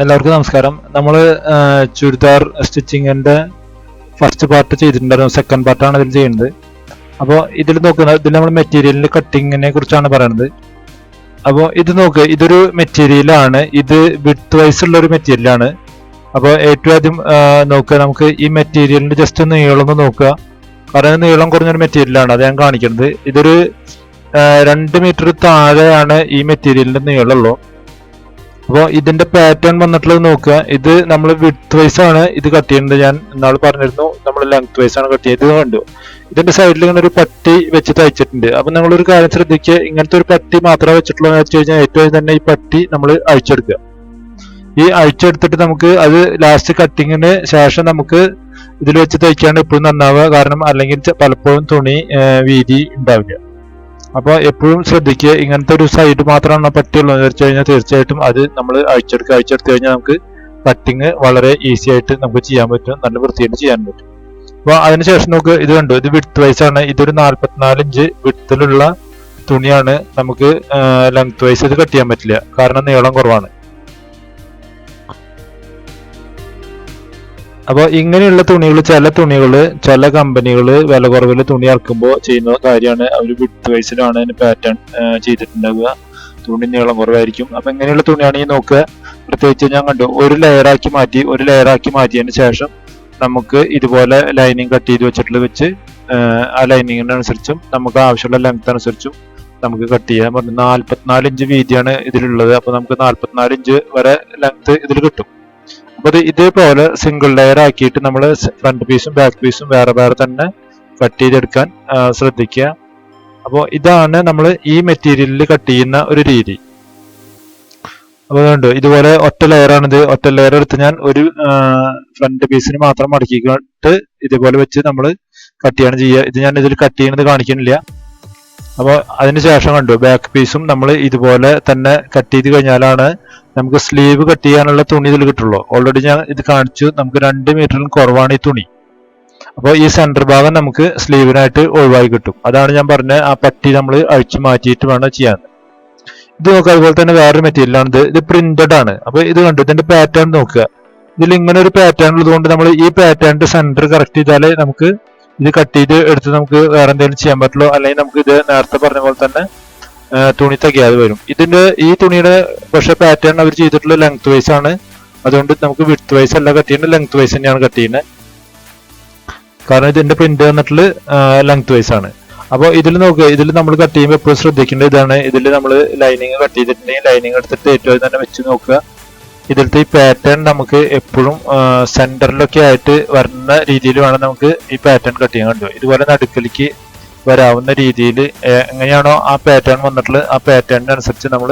എല്ലാവർക്കും നമസ്കാരം. നമ്മൾ ചുരിദാർ സ്റ്റിച്ചിങ്ങിന്റെ ഫസ്റ്റ് പാർട്ട് ചെയ്തിട്ടുണ്ടായിരുന്നു. സെക്കൻഡ് പാർട്ടാണ് ഇതിൽ ചെയ്യുന്നത്. അപ്പോൾ ഇതിൽ നോക്കുന്നത്, ഇതിൽ നമ്മൾ മെറ്റീരിയലിന്റെ കട്ടിങ്ങിനെ കുറിച്ചാണ് പറയുന്നത്. അപ്പോൾ ഇത് നോക്കുക, ഇതൊരു മെറ്റീരിയലാണ്. ഇത് വിഡ്ത്ത് വൈസ് ഉള്ള ഒരു മെറ്റീരിയലാണ്. അപ്പോൾ ഏറ്റവും ആദ്യം നോക്കുക, നമുക്ക് ഈ മെറ്റീരിയലിന്റെ ജസ്റ്റ് നീളം ഒന്ന് നോക്കുക. കാരണം നീളം കുറഞ്ഞൊരു മെറ്റീരിയലാണ്, അത് ഞാൻ കാണിക്കുന്നത്. ഇതൊരു 2 മീറ്റർ താഴെയാണ് ഈ മെറ്റീരിയലിന്റെ നീളമുള്ളൂ. അപ്പോൾ ഇതിന്റെ പാറ്റേൺ വന്നിട്ടുള്ളത് നോക്കുക. ഇത് നമ്മൾ വിഡ്ത്ത് വൈസ് ആണ് ഇത് കട്ട് ചെയ്യുന്നത്. ഞാൻ ഇന്നാൾ പറഞ്ഞിരുന്നു നമ്മൾ ലെങ്ത് വൈസ് ആണ് കട്ട് ചെയ്യുന്നത്. കണ്ടു, ഇതിന്റെ സൈഡിൽ ഇങ്ങനെ ഒരു പട്ടി വെച്ച് തയ്ച്ചിട്ടുണ്ട്. അപ്പൊ നമ്മളൊരു കാര്യം ശ്രദ്ധിക്കുക, ഇങ്ങനത്തെ ഒരു പട്ടി മാത്രമേ വെച്ചിട്ടുള്ളൂ എന്ന് വെച്ച് കഴിഞ്ഞാൽ ഏറ്റവും തന്നെ ഈ പട്ടി നമ്മൾ അഴിച്ചെടുക്കുക. ഈ അഴിച്ചെടുത്തിട്ട് നമുക്ക് അത് ലാസ്റ്റ് കട്ടിങ്ങിന് ശേഷം നമുക്ക് ഇതിൽ വെച്ച് തയ്ക്കാണ് എപ്പോഴും നന്നാവുക. കാരണം അല്ലെങ്കിൽ പലപ്പോഴും തുണി വീതി ഉണ്ടാവില്ല. അപ്പോൾ എപ്പോഴും ശ്രദ്ധിക്കുക, ഇങ്ങനത്തെ ഒരു സൈഡ് മാത്രമാണ് പട്ടിയുള്ളത് വെച്ച് കഴിഞ്ഞാൽ തീർച്ചയായിട്ടും അത് നമ്മൾ അഴിച്ചെടുത്ത് കഴിഞ്ഞാൽ നമുക്ക് കട്ടിങ് വളരെ ഈസി ആയിട്ട് നമുക്ക് ചെയ്യാൻ പറ്റും, നല്ല വൃത്തിയായിട്ട് ചെയ്യാൻ പറ്റും. അപ്പോൾ അതിനുശേഷം നമുക്ക് ഇത് കണ്ടു, ഇത് വിഡ്ത്ത് വൈസ് ആണ്. ഇതൊരു 44 ഇഞ്ച് വിഡ്ത്തിലുള്ള തുണിയാണ്. നമുക്ക് ലെങ്ത് വൈസ് ഇത് കട്ട് ചെയ്യാൻ പറ്റില്ല, കാരണം നീളം കുറവാണ്. അപ്പോൾ ഇങ്ങനെയുള്ള തുണികൾ, ചില കമ്പനികൾ വില കുറവിൽ തുണി ഇറക്കുമ്പോൾ ചെയ്യുന്ന കാര്യമാണ്, അവർ വിഡ്ത്ത് വൈസിലാണ് അതിന് പാറ്റേൺ ചെയ്തിട്ടുണ്ടാവുക. തുണി നീളം കുറവായിരിക്കും. അപ്പൊ ഇങ്ങനെയുള്ള തുണിയാണെങ്കിൽ നോക്കുക, പ്രത്യേകിച്ച് ഞാൻ കണ്ടു, ഒരു ലെയറാക്കി മാറ്റിയതിന് ശേഷം നമുക്ക് ഇതുപോലെ ലൈനിങ് കട്ട് ചെയ്ത് വെച്ച് ആ ലൈനിങ്ങിനനുസരിച്ചും നമുക്ക് ആവശ്യമുള്ള ലെങ്ത് അനുസരിച്ചും നമുക്ക് കട്ട് ചെയ്യാൻ പറഞ്ഞു. 44 ഇഞ്ച് വീതിയാണ് ഇതിലുള്ളത്. അപ്പൊ നമുക്ക് 44 ഇഞ്ച് വരെ ലെങ്ത് ഇതിൽ കിട്ടും. അപ്പൊ ഇതേപോലെ സിംഗിൾ ലെയർ ആക്കിയിട്ട് നമ്മൾ ഫ്രണ്ട് പീസും ബാക്ക് പീസും വേറെ വേറെ തന്നെ കട്ട് ചെയ്തെടുക്കാൻ ശ്രദ്ധിക്കുക. അപ്പോൾ ഇതാണ് നമ്മൾ ഈ മെറ്റീരിയലിൽ കട്ട് ചെയ്യുന്ന ഒരു രീതി. അപ്പോൾ കണ്ടു, ഇതുപോലെ ഒറ്റ ലെയറാണിത്. ഒറ്റ ലെയർ എടുത്ത് ഞാൻ ഒരു ഫ്രണ്ട് പീസിന് മാത്രം മടക്കിയിട്ട് ഇതേപോലെ വെച്ച് നമ്മൾ കട്ട് ചെയ്യാണ് ചെയ്യുക. ഇത് ഞാൻ ഇതിൽ കട്ട് ചെയ്യുന്നത് കാണിക്കുന്നില്ല. അപ്പോൾ അതിനുശേഷം കണ്ടു, ബാക്ക് പീസും നമ്മൾ ഇതുപോലെ തന്നെ കട്ട് ചെയ്ത് കഴിഞ്ഞാലാണ് നമുക്ക് സ്ലീവ് കട്ട് ചെയ്യാനുള്ള തുണി ഇതിൽ കിട്ടുള്ളൂ. ഓൾറെഡി ഞാൻ ഇത് കാണിച്ചു, നമുക്ക് 2 മീറ്ററിൽ കുറവാണ് ഈ തുണി. അപ്പോൾ ഈ സെന്റർ ഭാഗം നമുക്ക് സ്ലീവിനായിട്ട് ഒഴിവായി കിട്ടും. അതാണ് ഞാൻ പറഞ്ഞ ആ പട്ടി നമ്മൾ അഴിച്ചു മാറ്റിയിട്ട് വേണം ചെയ്യാൻ. ഇത് നോക്കുക, അതുപോലെ തന്നെ വേറൊരു മെറ്റീരിയലാണ്. ഇത് പ്രിന്റഡ് ആണ്. അപ്പോൾ ഇത് കണ്ടു, ഇതിന്റെ പാറ്റേൺ നോക്കുക. ഇതിൽ ഇങ്ങനെ ഒരു പാറ്റേൺ ഉള്ളതുകൊണ്ട് നമ്മൾ ഈ പാറ്റേണിന്റെ സെന്റർ കറക്റ്റ് ചെയ്താലേ നമുക്ക് ഇത് കട്ട് ചെയ്ത് എടുത്ത് നമുക്ക് വേറെ എന്തെങ്കിലും ചെയ്യാൻ പറ്റുള്ളൂ. അല്ലെങ്കിൽ നമുക്ക് ഇത് നേരത്തെ പറഞ്ഞ പോലെ തന്നെ തുണി തികയാതെ വരും. ഈ തുണിയുടെ പക്ഷെ പാറ്റേൺ അവർ ചെയ്തിട്ടുള്ള ലെങ്ത് വൈസ് ആണ്. അതുകൊണ്ട് നമുക്ക് വിഡ്ത്ത് വൈസ് അല്ല കട്ട് ചെയ്യുന്നത്, ലെങ്ത് വൈസ് തന്നെയാണ് കട്ട് ചെയ്യുന്നത്. കാരണം ഇതിന്റെ പ്രിന്റ് വന്നിട്ടുള്ള ലെങ്ത് വൈസ് ആണ്. അപ്പോൾ ഇതിൽ നോക്കുക, ഇതിൽ നമ്മൾ കട്ട് ചെയ്യുമ്പോൾ എപ്പോഴും ശ്രദ്ധിക്കേണ്ടത് ഇതാണ്. ഇതിൽ നമ്മൾ ലൈനിങ് കട്ട് ചെയ്തിട്ടുണ്ടെങ്കിൽ ലൈനിങ് എടുത്തിട്ട് ഏറ്റവും തന്നെ വെച്ച് നോക്കുക. ഇതിലത്തെ ഈ പാറ്റേൺ നമുക്ക് എപ്പോഴും സെന്ററിലൊക്കെ ആയിട്ട് വരുന്ന രീതിയിൽ വേണം നമുക്ക് ഈ പാറ്റേൺ കട്ട് ചെയ്യാൻ. കണ്ടു, ഇതുപോലെ നടുക്കലേക്ക് വരാവുന്ന രീതിയിൽ എങ്ങനെയാണോ ആ പാറ്റേൺ വന്നിട്ടുള്ളത് ആ പാറ്റേണിന് അനുസരിച്ച് നമ്മൾ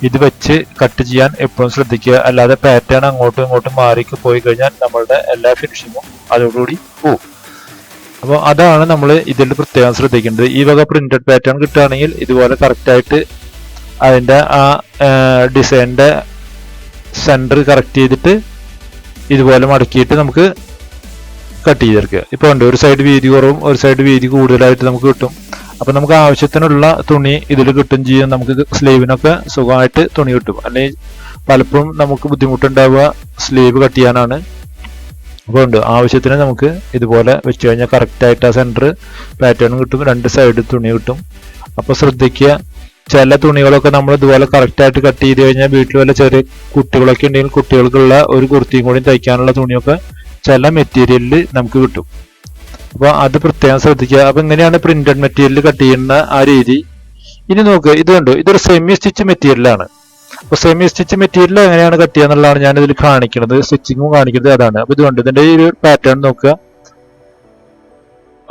ഇത് വെച്ച് കട്ട് ചെയ്യാൻ എപ്പോഴും ശ്രദ്ധിക്കുക. അല്ലാതെ പാറ്റേൺ അങ്ങോട്ടും ഇങ്ങോട്ടും മാറിക്ക് പോയി കഴിഞ്ഞാൽ നമ്മളുടെ എല്ലാ ഫിനിഷിങ്ങും അതോടുകൂടി പോവും. അപ്പോൾ അതാണ് നമ്മൾ ഇതിൽ പ്രത്യേകം ശ്രദ്ധിക്കേണ്ടത്. ഈ വക പ്രിന്റഡ് പാറ്റേൺ കിട്ടുകയാണെങ്കിൽ ഇതുപോലെ കറക്റ്റായിട്ട് അതിൻ്റെ ആ ഡിസൈനിൻ്റെ സെൻറ്റർ കറക്റ്റ് ചെയ്തിട്ട് ഇതുപോലെ മടക്കിയിട്ട് നമുക്ക് കട്ട് ചെയ്തെടുക്കുക. ഇപ്പോൾ ഉണ്ട്, ഒരു സൈഡ് വീതി കുറവും ഒരു സൈഡ് വീതി കൂടുതലായിട്ട് നമുക്ക് കിട്ടും. അപ്പം നമുക്ക് ആവശ്യത്തിനുള്ള തുണി ഇതിൽ കിട്ടും ചെയ്യും. നമുക്ക് സ്ലീവിനൊക്കെ സുഖമായിട്ട് തുണി കിട്ടും. അല്ലെങ്കിൽ പലപ്പോഴും നമുക്ക് ബുദ്ധിമുട്ടുണ്ടാവുക സ്ലീവ് കട്ട് ചെയ്യാനാണ്. അപ്പോൾ ഉണ്ട്, ആവശ്യത്തിന് നമുക്ക് ഇതുപോലെ വെച്ച് കഴിഞ്ഞാൽ കറക്റ്റായിട്ട് ആ സെൻറ്റർ പാറ്റേൺ കിട്ടും, 2 സൈഡ് തുണി കിട്ടും. അപ്പോൾ ശ്രദ്ധിക്കുക, ചില തുണികളൊക്കെ നമ്മൾ ഇതുപോലെ കറക്റ്റായിട്ട് കട്ട് ചെയ്ത് കഴിഞ്ഞാൽ വീട്ടിൽ വല്ല ചെറിയ കുട്ടികളൊക്കെ ഉണ്ടെങ്കിൽ കുട്ടികൾക്കുള്ള ഒരു കുർത്തിയും കൂടി തയ്ക്കാനുള്ള തുണിയൊക്കെ ചില മെറ്റീരിയലിൽ നമുക്ക് കിട്ടും. അപ്പോൾ അത് പ്രത്യേകം ശ്രദ്ധിക്കുക. അപ്പോൾ ഇങ്ങനെയാണ് പ്രിന്റഡ് മെറ്റീരിയൽ കട്ട് ചെയ്യുന്ന ആ രീതി. ഇനി നോക്കുക, ഇത് കണ്ടു, ഇതൊരു സെമി സ്റ്റിച്ച് മെറ്റീരിയലാണ്. അപ്പോൾ സെമി സ്റ്റിച്ച് മെറ്റീരിയൽ എങ്ങനെയാണ് കട്ട് ചെയ്യുക എന്നുള്ളതാണ് ഞാൻ ഇതിൽ കാണിക്കുന്നത്. സ്റ്റിച്ചിങ്ങും കാണിക്കുന്നത് അതാണ്. അപ്പോൾ ഇതുകൊണ്ട് ഇതിന്റെ ഈ ഒരു പാറ്റേൺ നോക്കുക.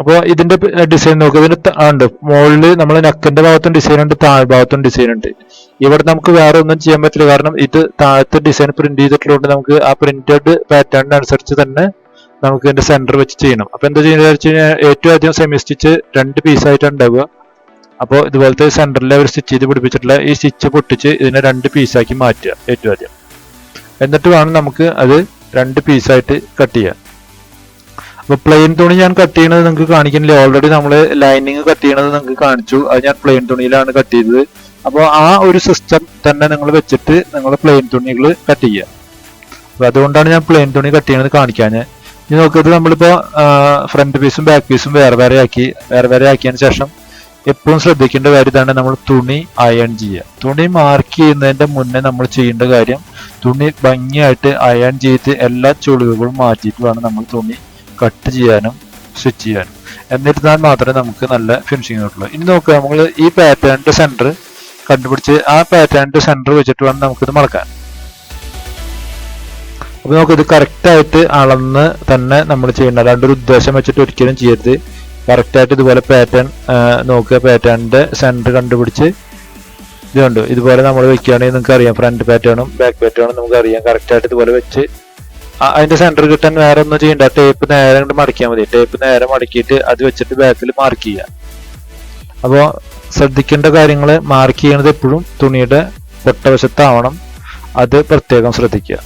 അപ്പോൾ ഇതിന്റെ ഡിസൈൻ നോക്കുക. ഇതിന് ഉണ്ട്, മുകളിൽ നമ്മൾ നെക്കിന്റെ ഭാഗത്തും ഡിസൈൻ ഉണ്ട്, താഴ്ഭാഗത്തും ഡിസൈൻ ഉണ്ട്. ഇവിടെ നമുക്ക് വേറെ ഒന്നും ചെയ്യാൻ പറ്റില്ല, കാരണം ഇത് താഴത്തെ ഡിസൈൻ പ്രിന്റ് ചെയ്തിട്ടുള്ളതുകൊണ്ട് നമുക്ക് ആ പ്രിന്റഡ് പാറ്റേണിന് അനുസരിച്ച് തന്നെ നമുക്ക് ഇതിന്റെ സെന്റർ വെച്ച് ചെയ്യണം. അപ്പൊ എന്താ ചെയ്യുന്നത് വെച്ച് കഴിഞ്ഞാൽ ഏറ്റവും ആദ്യം സെമി സ്റ്റിച്ച് 2 പീസായിട്ടാണ് ഉണ്ടാവുക. അപ്പോൾ ഇതുപോലത്തെ സെന്ററിൽ അവർ സ്റ്റിച്ച് ചെയ്ത് പിടിപ്പിച്ചിട്ടുള്ള ഈ സ്റ്റിച്ച് പൊട്ടിച്ച് ഇതിനെ 2 പീസാക്കി മാറ്റുക ഏറ്റവും ആദ്യം. എന്നിട്ട് വേണം നമുക്ക് അത് 2 പീസായിട്ട് കട്ട് ചെയ്യാൻ. അപ്പൊ പ്ലെയിൻ തുണി ഞാൻ കട്ട് ചെയ്യണത് നിങ്ങൾക്ക് കാണിക്കുന്നില്ല. ഓൾറെഡി നമ്മൾ ലൈനിങ് കട്ട് ചെയ്യണത് നിങ്ങൾക്ക് കാണിച്ചു. അത് ഞാൻ പ്ലെയിൻ തുണിയിലാണ് കട്ട് ചെയ്തത്. അപ്പോൾ ആ ഒരു സിസ്റ്റം തന്നെ നിങ്ങൾ വെച്ചിട്ട് നിങ്ങൾ പ്ലെയിൻ തുണികൾ കട്ട് ചെയ്യുക. അപ്പൊ അതുകൊണ്ടാണ് ഞാൻ പ്ലെയിൻ തുണി കട്ട് ചെയ്യുന്നത് കാണിക്കാൻ. ഇനി നോക്കിയത് നമ്മളിപ്പോ ഫ്രണ്ട് പീസും ബാക്ക് പീസും വേറെ വേറെ ആക്കിയതിന് ശേഷം എപ്പോഴും ശ്രദ്ധിക്കേണ്ട കാര്യം ഇതാണ്, നമ്മൾ തുണി അയൺ ചെയ്യുക. തുണി മാർക്ക് ചെയ്യുന്നതിന്റെ മുന്നേ നമ്മൾ ചെയ്യേണ്ട കാര്യം തുണി ഭംഗിയായിട്ട് അയൺ ചെയ്ത് എല്ലാ ചുളിവുകളും മാറ്റിയിട്ട് വേണം നമ്മൾ തുണി കട്ട് ചെയ്യാനും സ്റ്റിച്ച് ചെയ്യാനും. എന്നിരുന്നാൽ മാത്രമേ നമുക്ക് നല്ല ഫിനിഷിങ് കിട്ടുള്ളൂ. ഇനി നോക്കുക, നമ്മൾ ഈ പാറ്റേണിന്റെ സെന്റർ കണ്ടുപിടിച്ച് ആ പാറ്റേണിന്റെ സെന്റർ വെച്ചിട്ട് വേണം നമുക്കിത് മടക്കാൻ. അപ്പൊ നമുക്കിത് കറക്റ്റ് ആയിട്ട് അളന്ന് തന്നെ നമ്മൾ ചെയ്യണം, അല്ലാണ്ട് ഒരു ഉദ്ദേശം വെച്ചിട്ട് ഒരിക്കലും ചെയ്യരുത്. കറക്റ്റ് ആയിട്ട് ഇതുപോലെ പാറ്റേൺ നോക്കുക, പാറ്റേണിന്റെ സെന്റർ കണ്ടുപിടിച്ച് ഇതുണ്ട് ഇതുപോലെ നമ്മൾ വെക്കുകയാണെങ്കിൽ നിങ്ങൾക്ക് അറിയാം, ഫ്രണ്ട് പാറ്റേണും ബാക്ക് പാറ്റേണും നമുക്ക് അറിയാം. കറക്റ്റ് ആയിട്ട് ഇതുപോലെ വെച്ച് അതിന്റെ സെന്റർ കിട്ടാൻ വേറെ ഒന്നും ചെയ്യണ്ട, ടേപ്പ് നേരെ കൊണ്ട് മടക്കിയാൽ മതി. ടേപ്പ് നേരെ മടക്കിയിട്ട് അത് വെച്ചിട്ട് ബാക്കിൽ മാർക്ക് ചെയ്യുക. അപ്പോൾ ശ്രദ്ധിക്കേണ്ട കാര്യങ്ങൾ, മാർക്ക് ചെയ്യണത് എപ്പോഴും തുണിയുടെ പൊട്ടവശത്താവണം, അത് പ്രത്യേകം ശ്രദ്ധിക്കുക.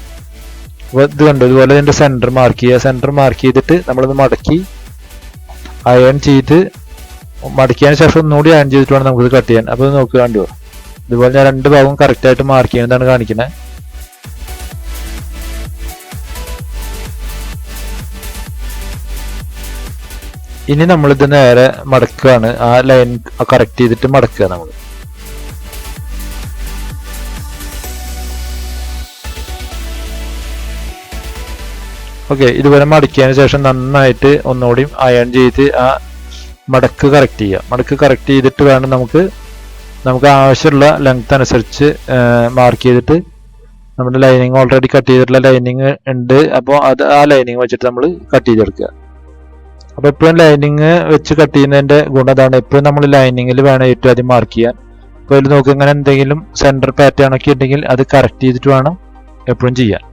അപ്പോൾ ഇത് കണ്ടു, ഇതുപോലെ ഇതിന്റെ സെന്റർ മാർക്ക് ചെയ്യുക. സെന്റർ മാർക്ക് ചെയ്തിട്ട് നമ്മളത് മടക്കി അയൺ ചെയ്ത് മടക്കിയതിന് ശേഷം ഒന്നുകൂടി അയൺ ചെയ്തിട്ട് വേണം നമുക്കിത് കട്ട് ചെയ്യാൻ. അപ്പോൾ നോക്കുക, കണ്ടു ഇതുപോലെ ഞാൻ രണ്ട് ഭാഗവും കറക്റ്റ് ആയിട്ട് മാർക്ക് ചെയ്യുന്നതാണ് കാണിക്കുന്നത്. ഇനി നമ്മളിത് നേരെ മടക്കുകയാണ്, ആ ലൈൻ കറക്റ്റ് ചെയ്തിട്ട് മടക്കുക നമ്മൾ. ഓക്കെ, ഇതുപോലെ മടക്കിയതിന് ശേഷം നന്നായിട്ട് ഒന്നുകൂടി അയൺ ചെയ്ത് ആ മടക്ക് കറക്റ്റ് ചെയ്യുക. മടക്ക് കറക്റ്റ് ചെയ്തിട്ട് വേണം നമുക്ക് ആവശ്യമുള്ള ലെങ്ത് അനുസരിച്ച് മാർക്ക് ചെയ്തിട്ട്, നമ്മുടെ ലൈനിങ് ഓൾറെഡി കട്ട് ചെയ്തിട്ടുള്ള ലൈനിങ് ഉണ്ട്, അപ്പോൾ അത് ആ ലൈനിങ് വെച്ചിട്ട് നമ്മൾ കട്ട് ചെയ്തെടുക്കുക. അപ്പോൾ എപ്പോഴും ലൈനിങ് വെച്ച് കട്ട് ചെയ്യുന്നതിന്റെ ഗുണം അതാണ്, എപ്പോഴും നമ്മൾ ലൈനിങ്ങിൽ വേണം ഏറ്റവും ആദ്യം മാർക്ക് ചെയ്യാൻ. അപ്പോൾ അതിൽ നോക്കുക, ഇങ്ങനെ എന്തെങ്കിലും സെന്റർ പാറ്റേൺ ഒക്കെ ഉണ്ടെങ്കിൽ അത് കറക്റ്റ് ചെയ്തിട്ട് വേണം എപ്പോഴും ചെയ്യാൻ,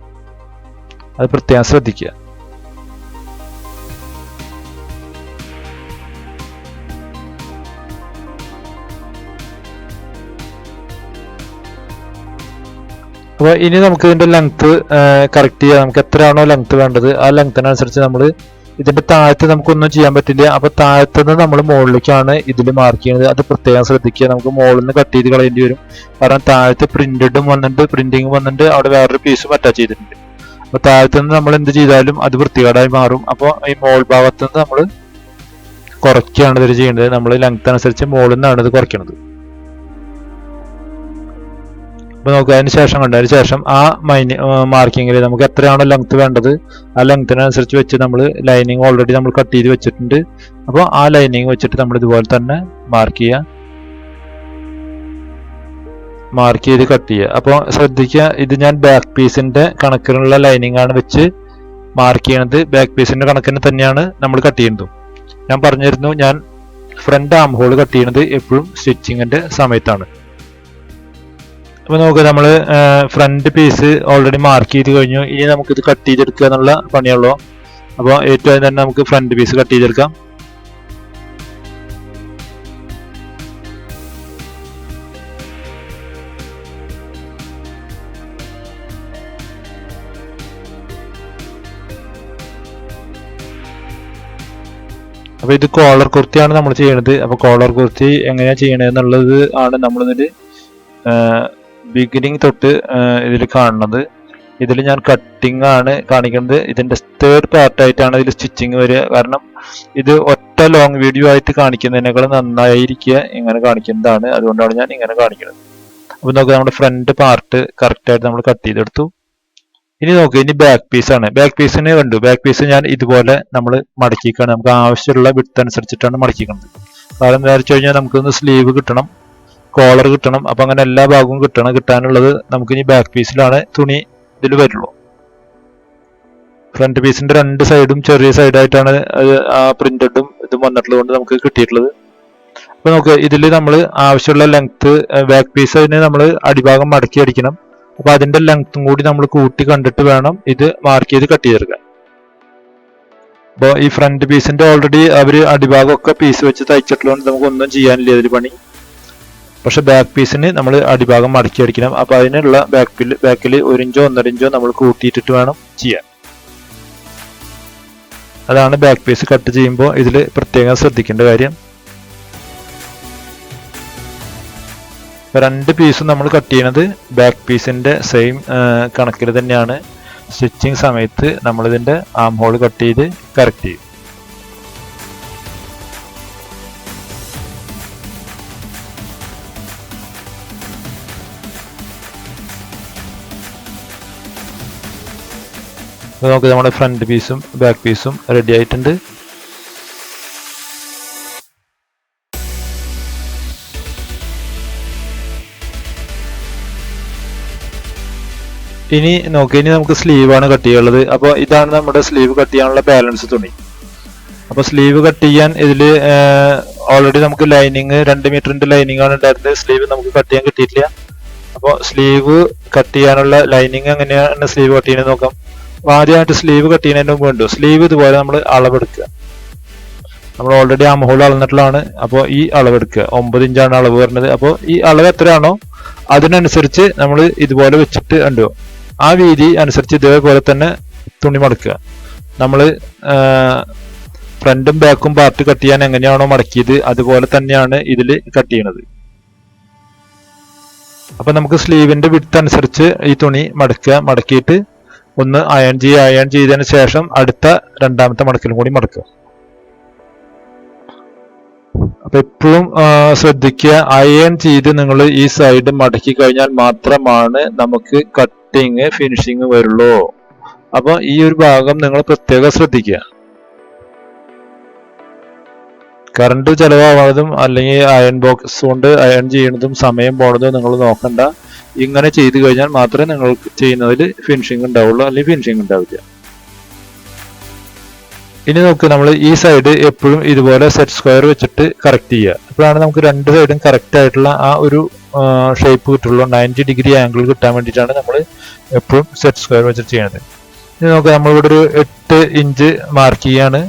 അത് പ്രത്യേകം ശ്രദ്ധിക്കുക. അപ്പോൾ ഇനി നമുക്ക് ഇതിന്റെ ലെങ്ത് കറക്റ്റ് ചെയ്യാം. നമുക്ക് എത്രയാണോ ലെങ്ത് വേണ്ടത് ആ ലെങ്ത്തിനനുസരിച്ച് നമ്മൾ ഇതിന്റെ താഴത്ത് നമുക്കൊന്നും ചെയ്യാൻ പറ്റില്ല. അപ്പൊ താഴത്തുനിന്ന് നമ്മൾ മുകളിലേക്കാണ് ഇതിൽ മാർക്ക് ചെയ്യുന്നത്, അത് പ്രത്യേകം ശ്രദ്ധിക്കുക. നമുക്ക് മുകളിൽ നിന്ന് കട്ട് ചെയ്ത് കളയേണ്ടി വരും, കാരണം താഴത്ത് പ്രിന്റഡും വന്നിട്ടുണ്ട്, പ്രിന്റിങ് വന്നിട്ടുണ്ട്, അവിടെ വേറൊരു പീസും അറ്റാച്ച് ചെയ്തിട്ടുണ്ട്. അപ്പൊ താഴത്തുനിന്ന് നമ്മൾ എന്ത് ചെയ്താലും അത് വൃത്തികേടായി മാറും. അപ്പോൾ ഈ മോൾ ഭാഗത്തുനിന്ന് നമ്മൾ കുറയ്ക്കുകയാണ് ഇതിൽ ചെയ്യേണ്ടത്. നമ്മൾ ലെങ്ത് അനുസരിച്ച് മുകളിൽ നിന്നാണ് ഇത് കുറയ്ക്കുന്നത്. അപ്പൊ നോക്കുക, അതിന് ശേഷം അതിന് ശേഷം ആ മാർക്കിങ്ങിൽ നമുക്ക് എത്രയാണോ ലെങ്ത് വേണ്ടത് ആ ലെങ്ത്തിനനുസരിച്ച് വെച്ച് നമ്മൾ ലൈനിങ് ഓൾറെഡി നമ്മൾ കട്ട് ചെയ്ത് വെച്ചിട്ടുണ്ട്. അപ്പോൾ ആ ലൈനിങ് വെച്ചിട്ട് നമ്മൾ ഇതുപോലെ തന്നെ മാർക്ക് ചെയ്യുക, മാർക്ക് ചെയ്ത് കട്ട് ചെയ്യുക. അപ്പോൾ ശ്രദ്ധിക്കുക, ഇത് ഞാൻ ബാക്ക് പീസിന്റെ കണക്കിനുള്ള ലൈനിങ് ആണ് വെച്ച് മാർക്ക് ചെയ്യണത്. ബാക്ക് പീസിന്റെ കണക്കിന് തന്നെയാണ് നമ്മൾ കട്ട് ചെയ്യുന്നതും. ഞാൻ പറഞ്ഞിരുന്നു, ഞാൻ ഫ്രണ്ട് ആം ഹോൾ കട്ട് ചെയ്യുന്നത് എപ്പോഴും സ്റ്റിച്ചിങ്ങിന്റെ സമയത്താണ്. അപ്പൊ നോക്കുക, നമ്മൾ ഫ്രണ്ട് പീസ് ഓൾറെഡി മാർക്ക് ചെയ്ത് കഴിഞ്ഞു. ഇനി നമുക്കിത് കട്ട് ചെയ്തെടുക്കുക എന്നുള്ള പണിയുള്ളൂ. അപ്പോൾ ഏറ്റവും തന്നെ നമുക്ക് ഫ്രണ്ട് പീസ് കട്ട് ചെയ്തെടുക്കാം. അപ്പൊ ഇത് കോളർ കുർത്തിയാണ് നമ്മൾ ചെയ്യുന്നത്. അപ്പൊ കോളർ കുർത്തി എങ്ങനെയാ ചെയ്യണത് എന്നുള്ളത് ആണ് നമ്മളിതിൽ ബിഗിനിങ് തൊട്ട് ഇതിൽ കാണുന്നത്. ഇതിൽ ഞാൻ കട്ടിങ് ആണ് കാണിക്കുന്നത്. ഇതിന്റെ തേർഡ് പാർട്ടായിട്ടാണ് ഇതിൽ സ്റ്റിച്ചിങ് വരിക. കാരണം ഇത് ഒറ്റ ലോങ് വീഡിയോ ആയിട്ട് കാണിക്കുന്നതിനേക്കാൾ നന്നായിരിക്കുക ഇങ്ങനെ കാണിക്കുന്നതാണ്. അതുകൊണ്ടാണ് ഞാൻ ഇങ്ങനെ കാണിക്കുന്നത്. അപ്പൊ നോക്കുക, നമ്മുടെ ഫ്രണ്ട് പാർട്ട് കറക്റ്റ് ആയിട്ട് നമ്മൾ കട്ട് ചെയ്തെടുത്തു. ഇനി നോക്കുക, ഇനി ബാക്ക് പീസ് ആണ്. ബാക്ക് പീസിന് കണ്ടു, ബാക്ക് പീസ് ഞാൻ ഇതുപോലെ നമ്മൾ മടക്കിക്കാണ്. നമുക്ക് ആവശ്യമുള്ള വിഡ്ത്ത് അനുസരിച്ചിട്ടാണ് മടക്കിക്കുന്നത്. കാരണം എന്താ വെച്ച് കഴിഞ്ഞാൽ നമുക്കൊന്ന് സ്ലീവ് കിട്ടണം, കോളർ കിട്ടണം. അപ്പൊ അങ്ങനെ എല്ലാ ഭാഗവും കിട്ടാനുള്ളത് നമുക്ക് ഇനി ബാക്ക് പീസിലാണ് തുണി ഇതിൽ വരുള്ളൂ. ഫ്രണ്ട് പീസിന്റെ രണ്ട് സൈഡും ചെറിയ സൈഡായിട്ടാണ് ആ പ്രിന്റഡും ഇതും വന്നിട്ടുള്ളത് കൊണ്ട് നമുക്ക് കിട്ടിയിട്ടുള്ളത്. അപ്പൊ നമുക്ക് ഇതിൽ നമ്മൾ ആവശ്യമുള്ള ലെങ്ത് ബാക്ക് പീസിന് നമ്മൾ അടിഭാഗം മടക്കി അടിക്കണം. അപ്പൊ അതിന്റെ ലെങ്ത്തും കൂടി നമ്മൾ കൂട്ടി കണ്ടിട്ട് വേണം ഇത് മാർക്ക് ചെയ്ത് കട്ട് ചെയ്തെടുക്കാൻ. അപ്പോൾ ഈ ഫ്രണ്ട് പീസിന്റെ ഓൾറെഡി അവർ അടിഭാഗമൊക്കെ പീസ് വെച്ച് തയ്ച്ചിട്ടുള്ളതുകൊണ്ട് നമുക്ക് ഒന്നും ചെയ്യാനില്ല ഇതിൽ പണി. പക്ഷെ ബാക്ക് പീസിന് നമ്മൾ അടിഭാഗം മടക്കി അടിക്കണം. അപ്പൊ അതിനുള്ള ബാക്കിൽ 1 ഇഞ്ചോ 1.5 ഇഞ്ചോ നമ്മൾ കൂട്ടിയിട്ടിട്ട് വേണം ചെയ്യാൻ. അതാണ് ബാക്ക് പീസ് കട്ട് ചെയ്യുമ്പോൾ ഇതിൽ പ്രത്യേകം ശ്രദ്ധിക്കേണ്ട കാര്യം. രണ്ട് പീസും നമ്മൾ കട്ട് ചെയ്യുന്നത് ബാക്ക് പീസിന്റെ സെയിം കണക്കിൽ തന്നെയാണ്. സ്റ്റിച്ചിങ് സമയത്ത് നമ്മളിതിൻ്റെ ആം ഹോൾ കട്ട് ചെയ്ത് കറക്റ്റ് ചെയ്യും. അപ്പോൾ നമുക്ക് നമ്മുടെ ഫ്രണ്ട് പീസും ബാക്ക് പീസും റെഡി ആയിട്ടുണ്ട്. ഇനി നമുക്ക് സ്ലീവാണ് കട്ട് ചെയ്യാനുള്ളത്. അപ്പോൾ ഇതാണ് നമ്മുടെ സ്ലീവ് കട്ട് ചെയ്യാനുള്ള ബാലൻസ് തുണി. അപ്പോൾ സ്ലീവ് കട്ട് ചെയ്യാൻ ഇതിൽ ഓൾറെഡി നമുക്ക് ലൈനിങ് 2 മീറ്ററിന്റെ ലൈനിങ് ആണ് ഉണ്ടായിരുന്നത്. സ്ലീവ് നമുക്ക് കട്ട് ചെയ്യാൻ കിട്ടിയിട്ടില്ല. അപ്പോൾ സ്ലീവ് കട്ട് ചെയ്യാനുള്ള ലൈനിങ് എങ്ങനെയാണ് സ്ലീവ് കട്ട് ചെയ്യുന്നത് നോക്കാം. ആദ്യമായിട്ട് സ്ലീവ് കട്ട് ചെയ്യുന്നതിന് മുമ്പ് ഉണ്ടോ സ്ലീവ് ഇതുപോലെ നമ്മൾ അളവെടുക്കുക. നമ്മൾ ഓൾറെഡി ആം ഹോൾ അളന്നിട്ടുള്ളതാണ്. അപ്പോൾ ഈ അളവെടുക്കുക. 9 ഇഞ്ചാണ് അളവ് വരുന്നത്. അപ്പോൾ ഈ അളവ് എത്രയാണോ അതിനനുസരിച്ച് നമ്മൾ ഇതുപോലെ വെച്ചിട്ട് ഉണ്ടോ ആ വീതി അനുസരിച്ച് ഇതേപോലെ തന്നെ തുണി മടക്കുക. നമ്മൾ ഫ്രണ്ടും ബാക്കും പാർട്ട് കട്ട് ചെയ്യാൻ എങ്ങനെയാണോ മടക്കിയത് അതുപോലെ തന്നെയാണ് ഇതിൽ കട്ട് ചെയ്യണത്. അപ്പൊ നമുക്ക് സ്ലീവിന്റെ വിഡ്ത്ത് അനുസരിച്ച് ഈ തുണി മടക്കിയിട്ട് ഒന്ന് അയൺ ചെയ്തതിന് ശേഷം അടുത്ത രണ്ടാമത്തെ മടക്കിലും കൂടി മടക്കുക. അപ്പൊ എപ്പോഴും ശ്രദ്ധിക്കുക, അയൺ ചെയ്ത് നിങ്ങൾ ഈ സൈഡ് മടക്കി കഴിഞ്ഞാൽ മാത്രമാണ് നമുക്ക് കട്ടിങ് ഫിനിഷിങ് വരുള്ളൂ. അപ്പൊ ഈ ഒരു ഭാഗം നിങ്ങൾ പ്രത്യേകം ശ്രദ്ധിക്കുക. കറണ്ട് ചെലവാകുന്നതും അല്ലെങ്കിൽ അയൺ ബോക്സ് കൊണ്ട് അയൺ ചെയ്യുന്നതും സമയം പോണതും നിങ്ങൾ നോക്കണ്ട. ഇങ്ങനെ ചെയ്തു കഴിഞ്ഞാൽ മാത്രമേ നിങ്ങൾക്ക് ചെയ്യുന്നതിൽ ഫിനിഷിങ് ഉണ്ടാവുള്ളൂ, അല്ലെങ്കിൽ ഫിനിഷിങ് ഉണ്ടാവില്ല. ഇനി നമുക്ക് നമ്മൾ ഈ സൈഡ് എപ്പോഴും ഇതുപോലെ സെറ്റ് സ്ക്വയർ വെച്ചിട്ട് കറക്റ്റ് ചെയ്യുക. അപ്പോഴാണ് നമുക്ക് രണ്ട് സൈഡും കറക്റ്റ് ആയിട്ടുള്ള ആ ഒരു ഷേപ്പ് കിട്ടുള്ളൂ. 90 ഡിഗ്രി ആംഗിൾ കിട്ടാൻ വേണ്ടിയിട്ടാണ് നമ്മൾ എപ്പോഴും സെറ്റ് സ്ക്വയർ വെച്ചിട്ട് ചെയ്യുന്നത്. ഇനി നമുക്ക് നമ്മളിവിടെ ഒരു 8 ഇഞ്ച് മാർക്ക് ചെയ്യാണ്.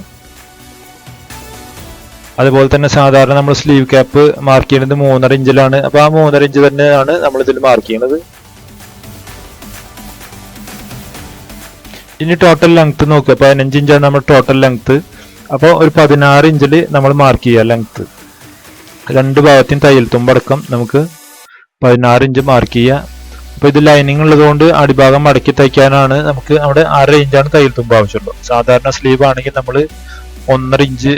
അതുപോലെ തന്നെ സാധാരണ നമ്മൾ സ്ലീവ് ക്യാപ്പ് മാർക്ക് ചെയ്യുന്നത് 3.5 ഇഞ്ചിലാണ്. അപ്പൊ ആ 3.5 ഇഞ്ച് തന്നെയാണ് നമ്മൾ ഇതിൽ മാർക്ക് ചെയ്യുന്നത്. ഇനി ടോട്ടൽ ലെങ്ത് നോക്കുക. 15 ഇഞ്ചാണ് നമ്മൾ ടോട്ടൽ ലെങ്ത്. അപ്പോൾ ഒരു 16 ഇഞ്ചിൽ നമ്മൾ മാർക്ക് ചെയ്യുക ലെങ്ത്. രണ്ട് ഭാഗത്തും തയ്യൽ തുമ്പടക്കം നമുക്ക് 16 ഇഞ്ച് മാർക്ക് ചെയ്യുക. അപ്പോൾ ഇത് ലൈനിങ് ഉള്ളതുകൊണ്ട് അടിഭാഗം മടക്കി തയ്ക്കാനാണ് നമുക്ക് നമ്മുടെ 1/2 ഇഞ്ചാണ് തയ്യൽ തുമ്പ് ആവശ്യമുള്ളൂ. സാധാരണ സ്ലീവ് ആണെങ്കിൽ നമ്മൾ 1.5 ഇഞ്ച്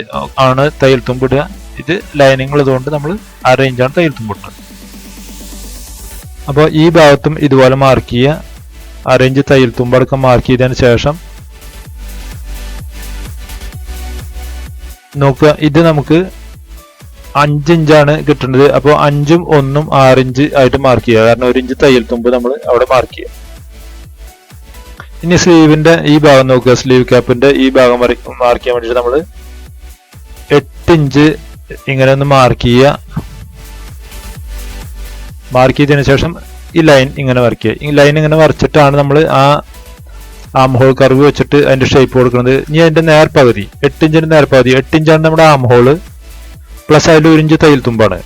ആണ് തയ്യൽ തുമ്പ് ഇടുക. ഇത് ലൈനിങ് ഉള്ളതുകൊണ്ട് നമ്മൾ 1/2 ഇഞ്ചാണ് തയ്യൽ തുമ്പ് ഇടുന്നത്. അപ്പോൾ ഈ ഭാഗത്തും ഇതുപോലെ മാർക്ക് ചെയ്യുക. 1/2 ഇഞ്ച് തയ്യൽ തുമ്പടക്കം മാർക്ക് ചെയ്തതിന് ശേഷം നോക്കുക, ഇത് നമുക്ക് 5 ഇഞ്ചാണ് കിട്ടുന്നത്. അപ്പോൾ 5ഉം 1ഉം 6 ഇഞ്ച് ആയിട്ട് മാർക്ക് ചെയ്യുക. കാരണം 1 ഇഞ്ച് തയ്യൽ തുമ്പ് നമ്മൾ അവിടെ മാർക്ക് ചെയ്യുക. ഇനി സ്ലീവിന്റെ ഈ ഭാഗം നോക്കുക. സ്ലീവ് ക്യാപ്പിന്റെ ഈ ഭാഗം മാർക്ക് ചെയ്യാൻ വേണ്ടിയിട്ട് നമ്മൾ 8 ഇഞ്ച് ഇങ്ങനെ ഒന്ന് മാർക്ക് ചെയ്യുക. മാർക്ക് ചെയ്തതിനു ശേഷം ഈ ലൈൻ ഇങ്ങനെ വരയ്ക്കുക. ഈ ലൈൻ ഇങ്ങനെ വരച്ചിട്ടാണ് നമ്മൾ ആ ആം ഹോൾ കർവ് വെച്ചിട്ട് അതിന്റെ ഷേപ്പ് കൊടുക്കുന്നത്. ഇനി അതിന്റെ നേർപകുതി 8 ഇഞ്ചിന്റെ നേർപകുതി 8 ഇഞ്ചാണ് നമ്മുടെ ആം ഹോള്, പ്ലസ് അതിൽ 1 ഇഞ്ച് തയ്യൽ തുമ്പാണ്.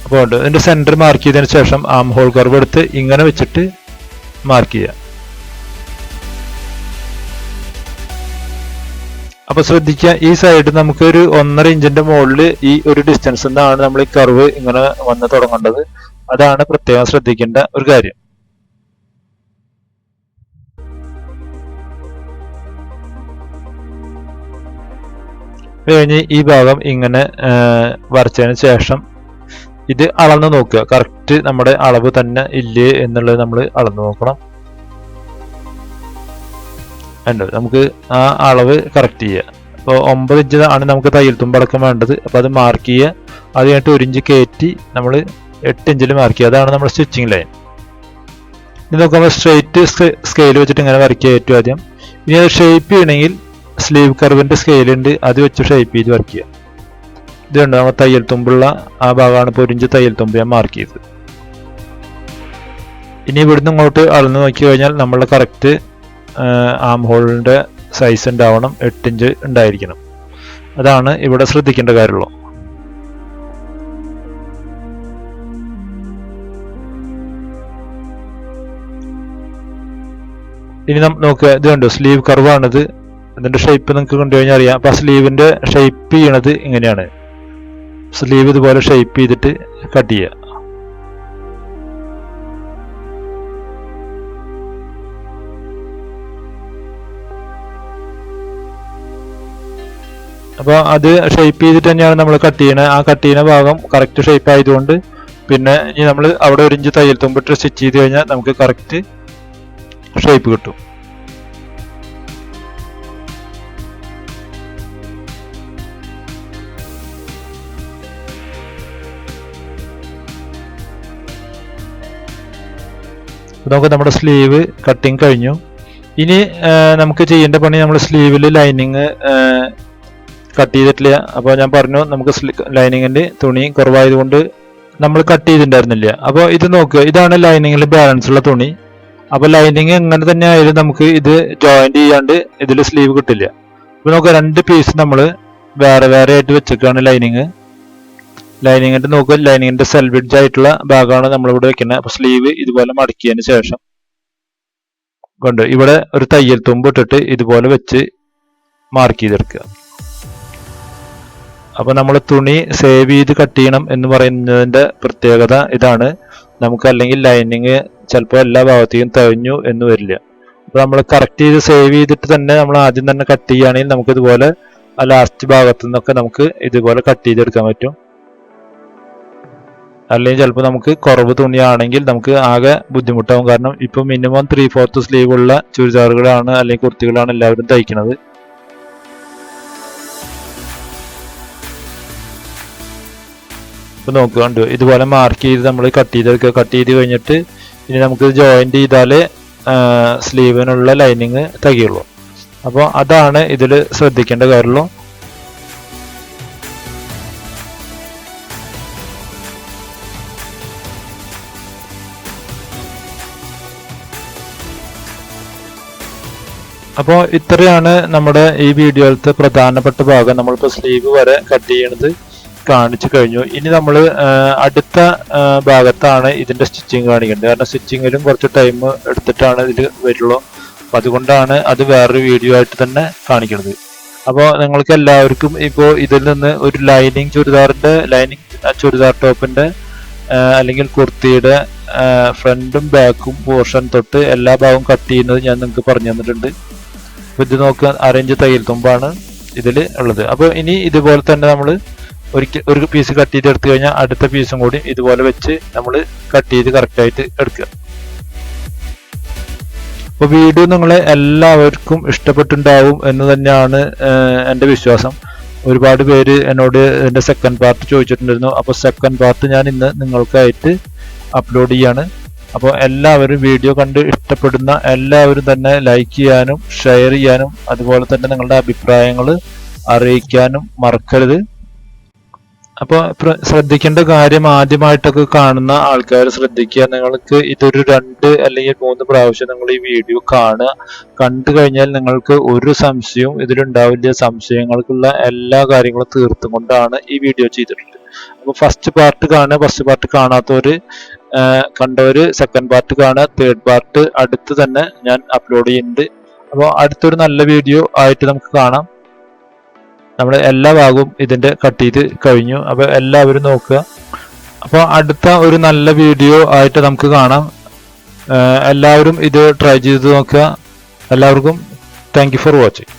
അപ്പോൾ അതിന്റെ സെന്റർ മാർക്ക് ചെയ്തതിനു ശേഷം ആം ഹോൾ കർവ് എടുത്ത് ഇങ്ങനെ വെച്ചിട്ട് മാർക്ക് ചെയ്യുക. അപ്പൊ ശ്രദ്ധിക്കുക, ഈ സൈഡ് നമുക്ക് ഒരു 1.5 ഇഞ്ചിന്റെ മുകളിൽ ഈ ഒരു ഡിസ്റ്റൻസ് നിന്നാണ് നമ്മൾ ഈ കർവ് ഇങ്ങനെ വന്ന് തുടങ്ങേണ്ടത്. അതാണ് പ്രത്യേകം ശ്രദ്ധിക്കേണ്ട ഒരു കാര്യം. കഴിഞ്ഞ് ഈ ഭാഗം ഇങ്ങനെ വരച്ചതിന് ശേഷം ഇത് അളന്ന് നോക്കുക. കറക്റ്റ് നമ്മുടെ അളവ് തന്നെ ഇല്ലേ എന്നുള്ളത് നമ്മൾ അളന്ന് നോക്കണം. ഉണ്ട് നമുക്ക് ആ അളവ് കറക്റ്റ് ചെയ്യുക. അപ്പോൾ 9 ഇഞ്ച് ആണ് നമുക്ക് തയ്യൽ തുമ്പടക്കം വേണ്ടത്. അപ്പോൾ അത് മാർക്ക് ചെയ്യുക. അത് കഴിഞ്ഞിട്ട് 1 ഇഞ്ച് കയറ്റി നമ്മൾ 8 ഇഞ്ചിൽ മാർക്ക് ചെയ്യുക. അതാണ് നമ്മുടെ സ്റ്റിച്ചിങ് ലൈൻ. ഇത് നോക്കുമ്പോൾ സ്ട്രെയിറ്റ് സ്കെയിൽ വെച്ചിട്ട് ഇങ്ങനെ വരയ്ക്കുക ഏറ്റവും ആദ്യം. ഇനി അത് ഷേപ്പ് ചെയ്യണമെങ്കിൽ സ്ലീവ് കർവിന്റെ സ്കെയിൽ ഉണ്ട്, അത് വെച്ച് ഷേപ്പ് ചെയ്ത് വരയ്ക്കുക. ഇതുണ്ട് നമ്മൾ തയ്യൽ തുമ്പുള്ള ആ ഭാഗമാണ്. ഇപ്പോൾ 1 ഇഞ്ച് തയ്യൽ തുമ്പ് ഞാൻ മാർക്ക് ചെയ്തത്. ഇനി ഇവിടുന്ന് ഇങ്ങോട്ട് അളന്ന് നോക്കി കഴിഞ്ഞാൽ നമ്മളുടെ കറക്റ്റ് ആം ഹോളിന്റെ സൈസ് ഉണ്ടാവണം, 8 ഇഞ്ച് ഉണ്ടായിരിക്കണം. അതാണ് ഇവിടെ ശ്രദ്ധിക്കേണ്ട കാര്യമുള്ളൂ. ഇനി നോക്കുക, ഇത് കണ്ടോ സ്ലീവ് കർവാണിത്. ഇതിന്റെ ഷേപ്പ് നിങ്ങൾക്ക് കണ്ടു കഴിഞ്ഞാൽ അറിയാം. അപ്പൊ സ്ലീവിന്റെ ഷേപ്പ് ചെയ്യണത് ഇങ്ങനെയാണ്. സ്ലീവ് ഇതുപോലെ ഷേപ്പ് ചെയ്തിട്ട് കട്ട് ചെയ്യുക. അപ്പോൾ അത് ഷേപ്പ് ചെയ്തിട്ട് തന്നെയാണ് നമ്മൾ കട്ട് ചെയ്യണത്. ആ കട്ട് ചെയ്യുന്ന ഭാഗം കറക്റ്റ് ഷേപ്പ് ആയതുകൊണ്ട് പിന്നെ ഇനി നമ്മൾ അവിടെ 1 ഇഞ്ച് തയ്യൽ തുമ്പിട്ട് സ്റ്റിച്ച് ചെയ്ത് കഴിഞ്ഞാൽ നമുക്ക് കറക്റ്റ് ഷേപ്പ് കിട്ടും. നമുക്ക് നമ്മുടെ സ്ലീവ് കട്ടിങ് കഴിഞ്ഞു. ഇനി നമുക്ക് ചെയ്യേണ്ട പണി, നമ്മൾ സ്ലീവിൽ ലൈനിങ് കട്ട് ചെയ്തിട്ടില്ല. അപ്പോൾ ഞാൻ പറഞ്ഞു നമുക്ക് ലൈനിങ്ങിന്റെ തുണി കുറവായതുകൊണ്ട് നമ്മൾ കട്ട് ചെയ്തിട്ടുണ്ടായിരുന്നില്ല. അപ്പോൾ ഇത് നോക്കുക, ഇതാണ് ലൈനിങ്ങിൽ ബാലൻസ് ഉള്ള തുണി. അപ്പോൾ ലൈനിങ് എങ്ങനെ തന്നെ ആയാലും നമുക്ക് ഇത് ജോയിന്റ് ചെയ്യാണ്ട് ഇതിൽ സ്ലീവ് കിട്ടില്ല. അപ്പോൾ നമുക്ക് 2 പീസ് നമ്മൾ വേറെ വേറെ ആയിട്ട് വെച്ചേക്കാണ് ലൈനിങ്ങിന്റെ നോക്കുക, ലൈനിങ്ങിന്റെ സെൽവിഡ്ജ് ആയിട്ടുള്ള ഭാഗമാണ് നമ്മളിവിടെ വെക്കുന്നത്. അപ്പോൾ സ്ലീവ് ഇതുപോലെ മടക്കിയതിന് ശേഷം കൊണ്ട് ഇവിടെ ഒരു തയ്യൽ തുമ്പ് ഇട്ടിട്ട് ഇതുപോലെ വെച്ച് മാർക്ക് ചെയ്തെടുക്കുക. അപ്പൊ നമ്മൾ തുണി സേവ് ചെയ്ത് കട്ട് ചെയ്യണം എന്ന് പറയുന്നതിന്റെ പ്രത്യേകത ഇതാണ്. നമുക്ക് അല്ലെങ്കിൽ ലൈനിങ് ചിലപ്പോൾ എല്ലാ ഭാഗത്തേക്കും തഴഞ്ഞു എന്ന് വരില്ല. അപ്പൊ നമ്മൾ കറക്റ്റ് ചെയ്ത് സേവ് ചെയ്തിട്ട് തന്നെ നമ്മൾ ആദ്യം തന്നെ കട്ട് ചെയ്യുകയാണെങ്കിൽ നമുക്ക് ഇതുപോലെ ആ ലാസ്റ്റ് ഭാഗത്തു നിന്നൊക്കെ നമുക്ക് ഇതുപോലെ കട്ട് ചെയ്തെടുക്കാൻ പറ്റും. അല്ലെങ്കിൽ ചിലപ്പോൾ നമുക്ക് കുറവ് തുണിയാണെങ്കിൽ നമുക്ക് ആകെ ബുദ്ധിമുട്ടാവും. കാരണം ഇപ്പൊ മിനിമം 3/4 സ്ലീവ് ഉള്ള ചുരിദാറുകളാണ് അല്ലെങ്കിൽ കുർത്തികളാണ് എല്ലാവരും തയ്ക്കുന്നത്. ഇപ്പൊ നോക്കുന്നുണ്ട്, ഇതുപോലെ മാർക്ക് ചെയ്ത് നമ്മൾ കട്ട് ചെയ്തെടുക്കുക. കട്ട് ചെയ്ത് കഴിഞ്ഞിട്ട് ഇനി നമുക്ക് ജോയിന്റ് ചെയ്താലേ സ്ലീവിനുള്ള ലൈനിങ് തികയുള്ളൂ. അപ്പോൾ അതാണ് ഇതിൽ ശ്രദ്ധിക്കേണ്ട കാര്യമുള്ളൂ. അപ്പോൾ ഇത്രയാണ് നമ്മുടെ ഈ വീഡിയോയിലത്തെ പ്രധാനപ്പെട്ട ഭാഗം. നമ്മളിപ്പോൾ സ്ലീവ് വരെ കട്ട് ചെയ്യണത് കാണിച്ചു കഴിഞ്ഞു. ഇനി നമ്മൾ അടുത്ത ഭാഗത്താണ് ഇതിന്റെ സ്റ്റിച്ചിങ് കാണിക്കേണ്ടത്. കാരണം സ്റ്റിച്ചിങ്ങിലും കുറച്ച് ടൈം എടുത്തിട്ടാണ് ഇതിൽ വരുള്ളൂ. അപ്പം അതുകൊണ്ടാണ് അത് വേറൊരു വീഡിയോ ആയിട്ട് തന്നെ കാണിക്കുന്നത്. അപ്പോൾ നിങ്ങൾക്ക് എല്ലാവർക്കും ഇപ്പോൾ ഇതിൽ നിന്ന് ഒരു ചുരിദാർ ടോപ്പിന്റെ അല്ലെങ്കിൽ കുർത്തിയുടെ ഫ്രണ്ടും ബാക്കും പോർഷൻ തൊട്ട് എല്ലാ ഭാഗവും കട്ട് ചെയ്യുന്നത് ഞാൻ നിങ്ങൾക്ക് പറഞ്ഞു തന്നിട്ടുണ്ട്. അപ്പോൾ ഇത് നോക്കുക, 6 ഇഞ്ച് തയ്യൽ തുമ്പാണ് ഇതിൽ ഉള്ളത്. അപ്പോൾ ഇനി ഇതുപോലെ തന്നെ നമ്മൾ ഒരു പീസ് കട്ട് ചെയ്ത് എടുത്തു കഴിഞ്ഞാൽ അടുത്ത പീസും കൂടി ഇതുപോലെ വെച്ച് നമ്മൾ കട്ട് ചെയ്ത് കറക്റ്റായിട്ട് എടുക്കുക. അപ്പോൾ വീഡിയോ നിങ്ങളെ എല്ലാവർക്കും ഇഷ്ടപ്പെട്ടിട്ടുണ്ടാവും എന്ന് തന്നെയാണ് എൻ്റെ വിശ്വാസം. ഒരുപാട് പേര് എന്നോട് എൻ്റെ സെക്കൻഡ് പാർട്ട് ചോദിച്ചിട്ടുണ്ടായിരുന്നു. അപ്പോൾ സെക്കൻഡ് പാർട്ട് ഞാൻ ഇന്ന് നിങ്ങൾക്കായിട്ട് അപ്ലോഡ് ചെയ്യാണ്. അപ്പോൾ എല്ലാവരും വീഡിയോ കണ്ട് ഇഷ്ടപ്പെടുന്ന എല്ലാവരും തന്നെ ലൈക്ക് ചെയ്യാനും ഷെയർ ചെയ്യാനും അതുപോലെ തന്നെ നിങ്ങളുടെ അഭിപ്രായങ്ങൾ അറിയിക്കാനും മറക്കരുത്. അപ്പോൾ ശ്രദ്ധിക്കേണ്ട കാര്യം, ആദ്യമായിട്ടൊക്കെ കാണുന്ന ആൾക്കാർ ശ്രദ്ധിക്കുക. നിങ്ങൾക്ക് ഇതൊരു 2 അല്ലെങ്കിൽ 3 പ്രാവശ്യം നിങ്ങൾ ഈ വീഡിയോ കാണുക. കണ്ടു കഴിഞ്ഞാൽ നിങ്ങൾക്ക് ഒരു സംശയവും ഇതിലുണ്ടാവില്ല. സംശയങ്ങൾക്കുള്ള എല്ലാ കാര്യങ്ങളും തീർത്തും കൊണ്ടാണ് ഈ വീഡിയോ ചെയ്തിട്ടുള്ളത്. അപ്പോൾ ഫസ്റ്റ് പാർട്ട് കാണുക. ഫസ്റ്റ് പാർട്ട് കാണാത്തവര് കണ്ടവര് സെക്കൻഡ് പാർട്ട് കാണുക. തേർഡ് പാർട്ട് അടുത്ത് തന്നെ ഞാൻ അപ്ലോഡ് ചെയ്യുന്നുണ്ട്. അപ്പോൾ അടുത്തൊരു നല്ല വീഡിയോ ആയിട്ട് നമുക്ക് കാണാം. നമ്മൾ എല്ലാ ഭാഗവും ഇതിന്റെ കട്ട് ചെയ്ത് കഴിഞ്ഞു. അപ്പോൾ എല്ലാവരും നോക്കുക. അപ്പോൾ അടുത്ത ഒരു നല്ല വീഡിയോ ആയിട്ട് നമുക്ക് കാണാം. എല്ലാവരും ഇത് ട്രൈ ചെയ്ത് നോക്കുക. എല്ലാവർക്കും താങ്ക് യു ഫോർ വാച്ചിങ്.